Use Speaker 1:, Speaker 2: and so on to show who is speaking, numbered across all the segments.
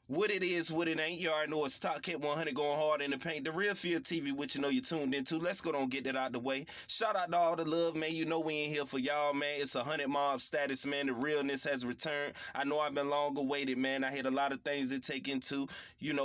Speaker 1: What it is, what it ain't, you already know it's Top Cat 100 going hard in the paint. The real Feeltv, which you know you tuned into. Let's go on get that out the way. Shout out to all the love, man. You know we in here for y'all, man. It's 100 mob status, man. The realness has returned. I know I've been long awaited, man. I had a lot of things to take into,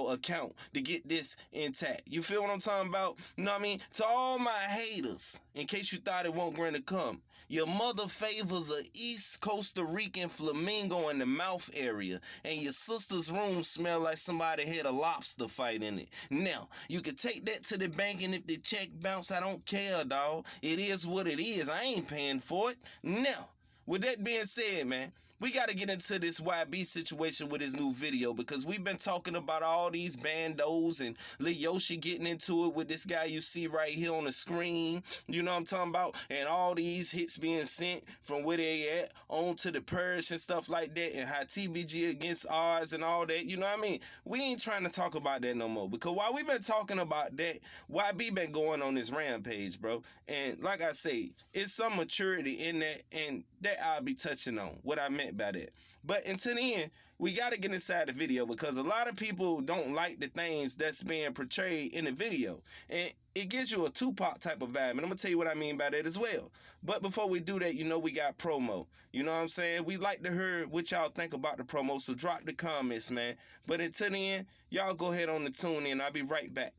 Speaker 1: account to get this intact. You feel what I'm talking about? You know what I mean? To all my haters, in case you thought it won't going to come, your mother favors a East Costa Rican flamingo in the mouth area, and your sister's room smell like somebody had a lobster fight in it. Now, you can take that to the bank, and if the check bounce, I don't care, dawg. It is what it is. I ain't paying for it. Now, with that being said, man, we got to get into this YB situation with his new video, because we've been talking about all these bandos and Lil Yoshi getting into it with this guy you see right here on the screen. You know what I'm talking about? And all these hits being sent from where they at on to the purge and stuff like that, and how TBG against ours and all that. You know what I mean? We ain't trying to talk about that no more, because while we've been talking about that, YB been going on this rampage, bro. And like I say, it's some maturity in that, and that I'll be touching on what I meant by that. But until the end, we got to get inside the video, because a lot of people don't like the things that's being portrayed in the video, and it gives you a Tupac type of vibe, and I'm gonna tell you what I mean by that as well. But before we do that, we got promo. You know what I'm saying? We like to hear what y'all think about the promo, so drop the comments, man. But until the end, y'all go ahead on the tune in. I'll be right back.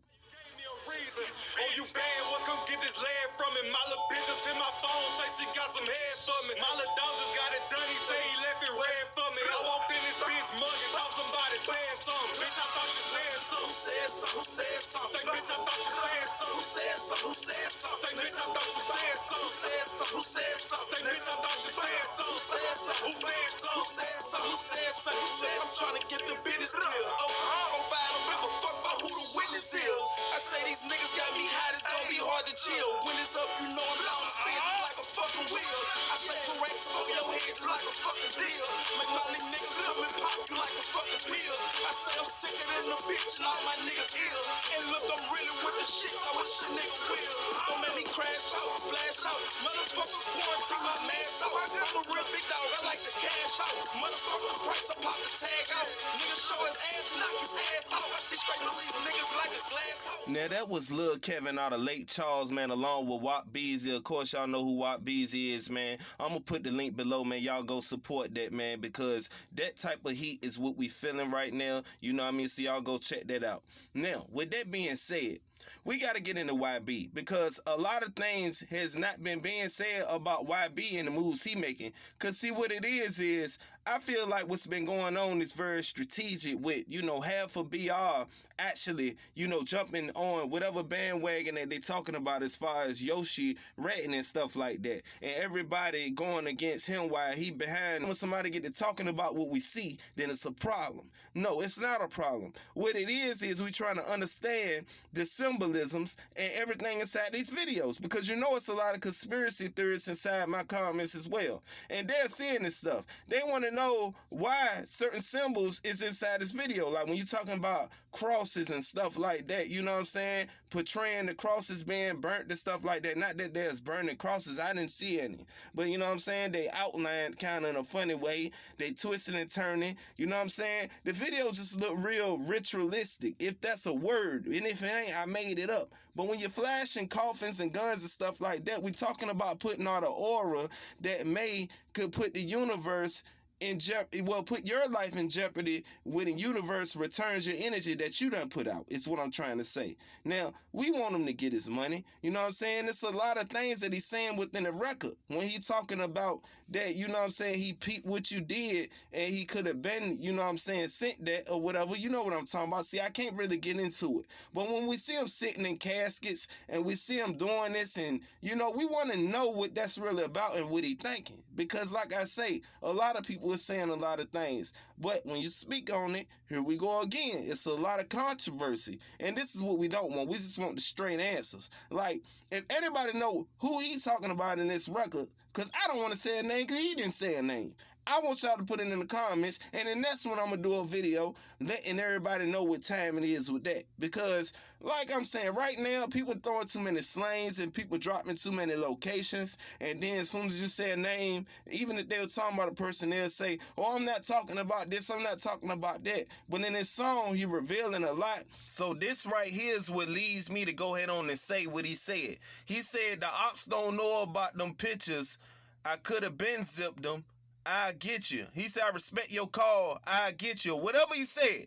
Speaker 2: Reason. Oh, you bad? Well, come get this lead from me. My little bitch just in my phone, say she got some head for me. My little dog just got it done, he say he left it red for me. I walked in this bitch mugging, thought somebody said something. Bitch, I thought you said something. Who said something? Who said something? Say, bitch, I thought you said something. Who said something? Who said something? Say, bitch, I thought you said something. Who said something? Who said something? Say, bitch, I thought you said something. Who said something? Who said something? Who said something? Who said something? Who said I'm trying to get the business clear. Oh, I'm gon' find a give a fuck about who the witness is. I say these niggas got me hot, it's gon' be hard to chill. When it's up, you know I'm down to spin like a fucking wheel. I say correct on your head like a fucking deal. Make my little niggas come and pop you like a fucking pill. I say I'm sicker than a bitch and all my niggas ill. And look, I'm really with the shit, I wish a nigga will. Don't make me crash out, flash out. Motherfucker quarantine my mask out. I'm a real big dog, I like to cash out. Motherfucker price, I pop the tag out. Niggas show his ass, knock his ass out. I see straight to these niggas like a glass house.
Speaker 1: Now that was Lil Kevin out of Lake Charles, man, along with Wop Beezy. Of course, y'all know who Wop Beezy is, man. I'm gonna put the link below, man. Y'all go support that, man, because that type of heat is what we feeling right now. You know what I mean? So y'all go check that out. Now, with that being said, we got to get into YB, because a lot of things has not been being said about YB and the moves he making. Because see, what it is I feel like what's been going on is very strategic with, half of BR actually, jumping on whatever bandwagon that they talking about as far as Yoshi ratting and stuff like that. And everybody going against him while he behind. When somebody get to talking about what we see, then it's a problem. No, it's not a problem. What it is we trying to understand the symbolisms and everything inside these videos, because it's a lot of conspiracy theorists inside my comments as well, and they're seeing this stuff. They want to know why certain symbols is inside this video, like when you're talking about crosses and stuff like that, you know what I'm saying, portraying the crosses being burnt and stuff like that. Not that there's burning crosses, I didn't see any, but you know what I'm saying, they outlined kind of in a funny way, they twisting and turning, you know what I'm saying. The video just look real ritualistic, if that's a word, and if it ain't, I made it up. But when you're flashing coffins and guns and stuff like that, we're talking about putting out an aura that could put the universe in jeopardy, put your life in jeopardy when the universe returns your energy that you done put out. It's what I'm trying to say. Now, we want him to get his money. You know what I'm saying? It's a lot of things that he's saying within the record. When he talking about that, you know what I'm saying, he peeped what you did and he could have been, you know what I'm saying, sent that or whatever. You know what I'm talking about. See, I can't really get into it. But when we see him sitting in caskets and we see him doing this, and, we want to know what that's really about and what he thinking. Because like I say, a lot of people are saying a lot of things, but when you speak on it, here we go again. It's a lot of controversy, and this is what we don't want. We just want the straight answers. Like, if anybody know who he's talking about in this record, because I don't want to say a name, because he didn't say a name. I want y'all to put it in the comments, and then that's when I'm going to do a video letting everybody know what time it is with that. Because, like I'm saying, right now, people throwing too many slangs and people dropping too many locations, and then as soon as you say a name, even if they were talking about a person, they'll say, oh, I'm not talking about this, I'm not talking about that. But in this song, he revealing a lot. So this right here is what leads me to go ahead on and say what he said. He said, the ops don't know about them pictures. I could have been zipped them. I get you. He said, I respect your call. I get you. Whatever he said.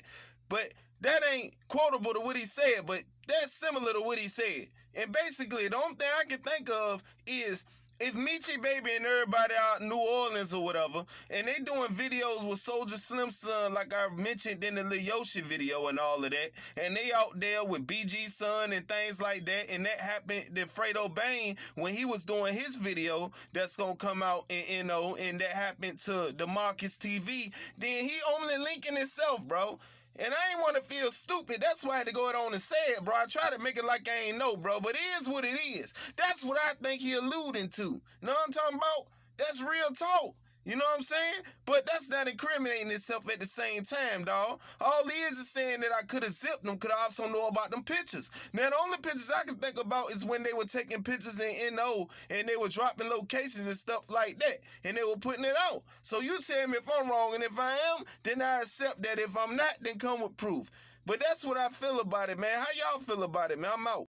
Speaker 1: But that ain't quotable to what he said, but that's similar to what he said. And basically, the only thing I can think of is if Michi Baby and everybody out in New Orleans or whatever, and they doing videos with Soulja Slim Son, like I mentioned in the Lil Yoshi video and all of that, and they out there with BG Son and things like that, and that happened to Fredo Bane when he was doing his video that's gonna come out, and that happened to DeMarcus TV, then he only linking himself, bro. And I ain't want to feel stupid. That's why I had to go on and say it, bro. I try to make it like I ain't know, bro. But it is what it is. That's what I think he alluding to. Know what I'm talking about? That's real talk. You know what I'm saying? But that's not incriminating itself at the same time, dawg. All he is saying that I could have zipped them, could I also know about them pictures. Now, the only pictures I can think about is when they were taking pictures in NO and they were dropping locations and stuff like that, and they were putting it out. So you tell me if I'm wrong, and if I am, then I accept that. If I'm not, then come with proof. But that's what I feel about it, man. How y'all feel about it, man? I'm out.